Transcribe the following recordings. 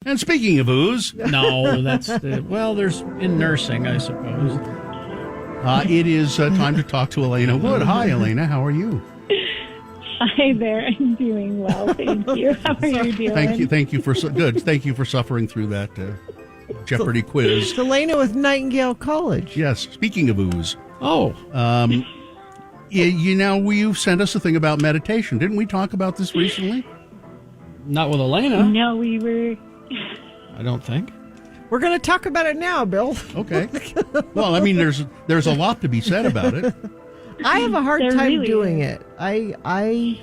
And speaking of ooze, No, there's in nursing, I suppose. it is time to talk to Alaina Wood. Hi, Alaina. How are you? Hi there. I'm doing well, thank you. How are you doing? Thank you for good. Thank you for suffering through that Jeopardy quiz. It's Alaina with Nightingale College. Yes. Speaking of ooze, Oh, you sent us a thing about meditation. Didn't we talk about this recently? not with Alaina, No, we were. I don't think. We're going to talk about it now, Bill. Okay. Well, I mean, there's a lot to be said about it. I have a hard There time really doing is. it.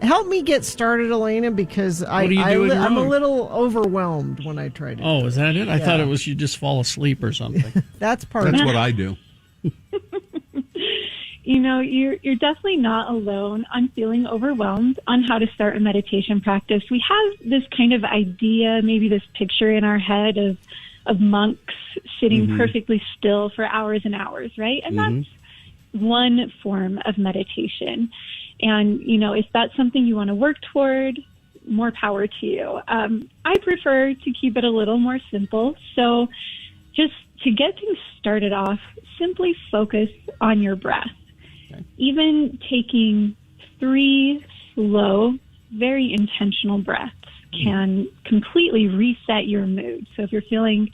Help me get started, Alaina, because are you doing I'm a wrong? little overwhelmed when I try to. Oh, is that it? I thought it was you just fall asleep or something. That's part of That's it. what I do. You're definitely not alone on feeling overwhelmed on how to start a meditation practice. We have this kind of idea, maybe this picture in our head of monks sitting perfectly still for hours and hours, right? And that's one form of meditation. And, if that's something you want to work toward, more power to you. I prefer to keep it a little more simple. So just to get things started off, simply focus on your breath. Okay. Even taking 3 slow, very intentional breaths can completely reset your mood. So if you're feeling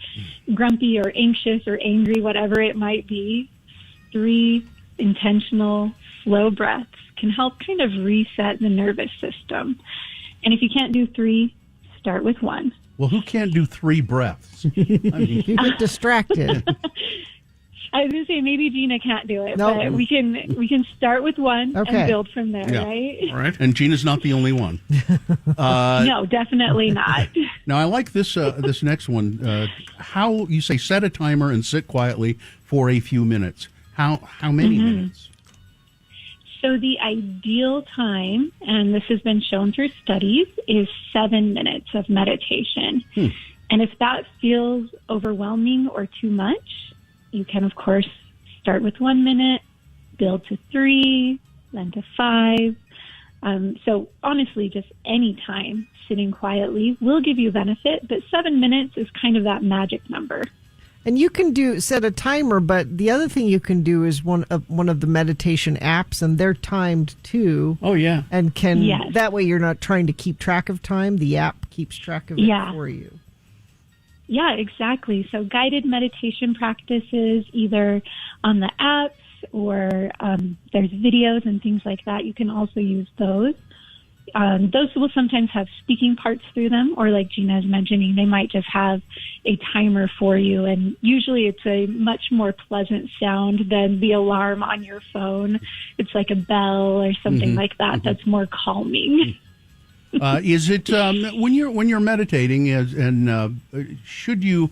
grumpy or anxious or angry, whatever it might be, 3 intentional, slow breaths can help kind of reset the nervous system. And if you can't do 3, start with 1. Well, who can't do 3 breaths? I mean, You get distracted. I was going to say maybe Gina can't do it, No. but we can start with 1 Okay. and build from there, Yeah. right? All right. and Gina's not the only one. No, definitely not. Now, I like this next one. How you say set a timer and sit quietly for a few minutes. How many minutes? So the ideal time, and this has been shown through studies, is 7 minutes of meditation. And if that feels overwhelming or too much, you can, of course, start with 1 minute, build to 3, then to 5. So honestly, just any time sitting quietly will give you benefit, but 7 minutes is kind of that magic number. And you can set a timer, but the other thing you can do is one of the meditation apps, and they're timed too. Oh, yeah. And Yes. that way you're not trying to keep track of time. The app keeps track of it for you. Yeah, exactly. So guided meditation practices, either on the apps or there's videos and things like that. You can also use those. Those will sometimes have speaking parts through them, or like Gina is mentioning, they might just have a timer for you. And usually it's a much more pleasant sound than the alarm on your phone. It's like a bell or something like that. That's more calming. Is it when you're meditating, should you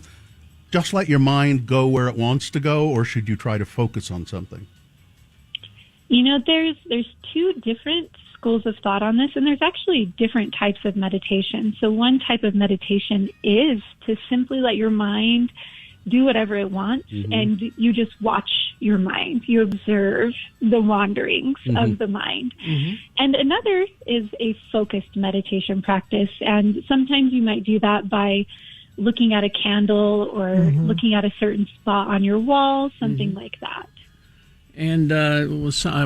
just let your mind go where it wants to go, or should you try to focus on something? There's 2 different schools of thought on this, and there's actually different types of meditation. So one type of meditation is to simply let your mind do whatever it wants, and you just watch your mind. You observe the wanderings of the mind. And another is a focused meditation practice, and sometimes you might do that by looking at a candle or looking at a certain spot on your wall, something like that. And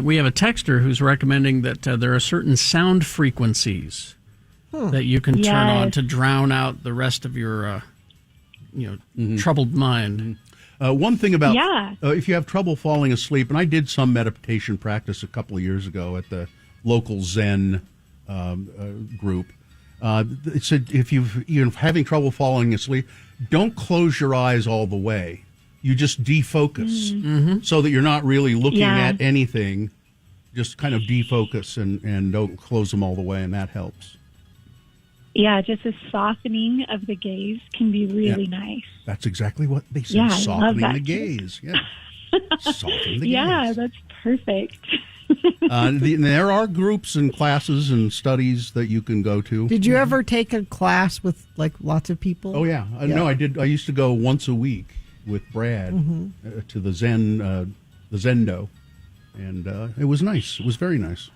we have a texter who's recommending that there are certain sound frequencies that you can turn on to drown out the rest of your troubled mind. One thing about if you have trouble falling asleep, and I did some meditation practice a couple of years ago at the local Zen group. It said if you're having trouble falling asleep, don't close your eyes all the way. You just defocus so that you're not really looking at anything. Just kind of defocus and don't close them all the way, and that helps. Yeah, just a softening of the gaze can be really nice. That's exactly what they said, Yeah, I love softening that the too. gaze. Yeah, soften the Yeah, gaze. that's perfect. There are groups and classes and studies that you can go to. Did you ever take a class with lots of people? Oh, yeah. No, I did. I used to go once a week with Brad to the Zendo, and it was nice. It was very nice.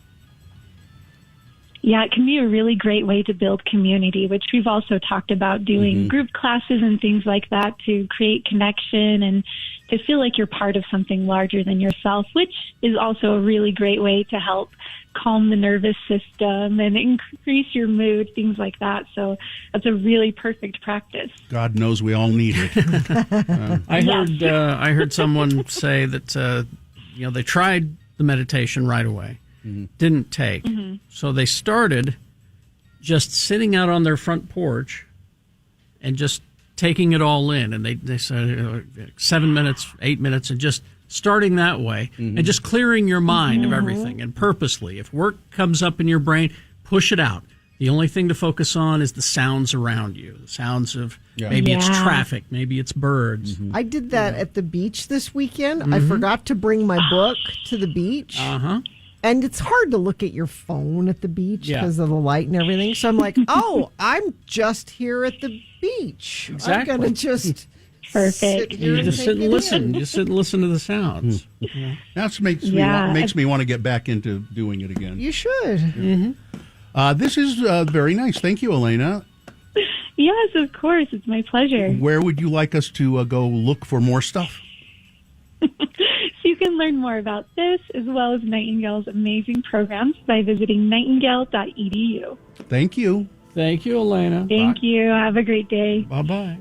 Yeah, it can be a really great way to build community, which we've also talked about doing group classes and things like that to create connection and to feel like you're part of something larger than yourself, which is also a really great way to help calm the nervous system and increase your mood, things like that. So that's a really perfect practice. God knows we all need it. I heard someone say that they tried the meditation right away. Didn't take. So they started just sitting out on their front porch and just taking it all in. And they said 7 minutes, 8 minutes, and just starting that way and just clearing your mind of everything. And purposely, if work comes up in your brain, push it out. The only thing to focus on is the sounds around you, the sounds of maybe it's traffic, maybe it's birds. I did that at the beach this weekend. I forgot to bring my book to the beach. And it's hard to look at your phone at the beach because of the light and everything. So I'm like, I'm just here at the beach. Exactly. I'm going to just Perfect. You just sit and listen. Just sit and listen to the sounds. That makes me want to get back into doing it again. You should. This is very nice. Thank you, Alaina. Yes, of course. It's my pleasure. Where would you like us to go look for more stuff? So you can learn more about this as well as Nightingale's amazing programs by visiting nightingale.edu. Thank you. Thank you, Alaina. Thank you. Have a great day. Bye-bye.